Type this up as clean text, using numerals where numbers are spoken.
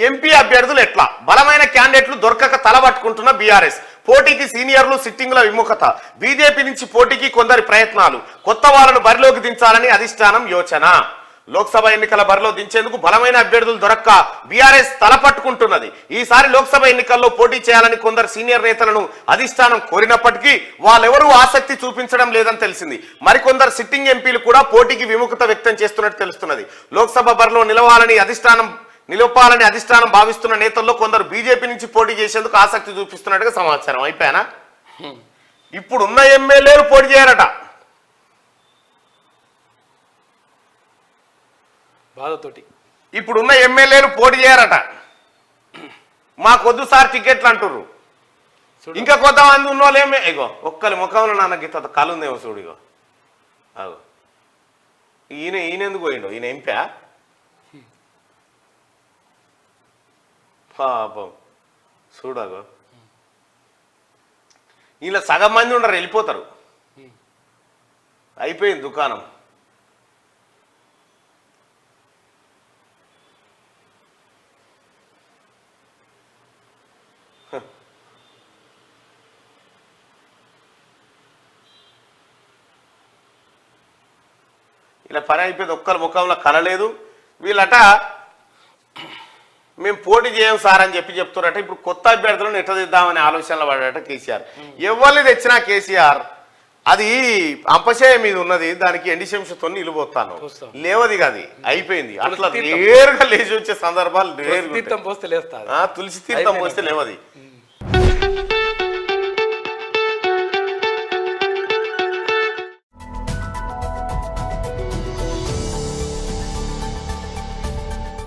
MP అభ్యర్థులు ఎట్లా బలమైన క్యాండిడేట్లు దొరకక తలబట్టుకుంటున్న బీఆర్ఎస్ పోటీకి సీనియర్లు సిట్టింగ్ల విముఖత బీజేపీ నుంచి పోటీకి కొందరి ప్రయత్నాలు కొత్త వాళ్ళను బరిలోకి దించాలని అధిష్టానం యోచన లోక్సభ ఎన్నికల బరిలో దించేందుకు బలమైన అభ్యర్థులు దొరక్క బీఆర్ఎస్ తలపట్టుకుంటున్నది ఈసారి లోక్సభ ఎన్నికల్లో పోటీ చేయాలని కొందరు సీనియర్ నేతలను అధిష్టానం కోరినప్పటికీ వాళ్ళెవరూ ఆసక్తి చూపించడం లేదని తెలిసింది మరికొందరు సిట్టింగ్ ఎంపీలు కూడా పోటీకి విముఖత వ్యక్తం చేస్తున్నట్టు తెలుస్తున్నది లోక్సభ బరిలో నిలపాలని అధిష్టానం భావిస్తున్న నేతల్లో కొందరు బీజేపీ నుంచి పోటీ చేసేందుకు ఆసక్తి చూపిస్తున్నట్టుగా సమాచారం అయిపోయానా ఇప్పుడున్న ఎమ్మెల్యేలు పోటీ చేయరట బాధతోటి ఇప్పుడున్న ఎమ్మెల్యేలు పోటీ చేయరట మాకొద్దు సార్ టికెట్లు అంటుర్రు ఇంకా కొంతమంది ఉన్న వాళ్ళేమే ఇగో ఒక్కరి ముఖంలో నాన్న గీత కళ్ళు ఉందేమో చూడు ఇగో అగో ఈయన ఎందుకు పోయిండు ఈయన ఎంపా పాపం చూడగో ఇలా సగం మంది ఉండరు వెళ్ళిపోతారు అయిపోయింది దుకాణం ఇలా పని అయిపోయింది ఒక్కరి ముఖంలో కలలేదు వీళ్ళట మేము పోటీ చేయం సార్ అని చెప్తున్నారట ఇప్పుడు కొత్త అభ్యర్థులను ఎట్టదిద్దామనే ఆలోచనలో పడారట కేసీఆర్ ఎవరిని తెచ్చినా కేసీఆర్ అది అంపశయ మీద ఉన్నది దానికి ఎండిశంసతో నిలుబోతాను లేవది కాదు అయిపోయింది అట్లా నేరుగా లేచి వచ్చే సందర్భాలు తులసి తీర్థం పోస్తే లేవది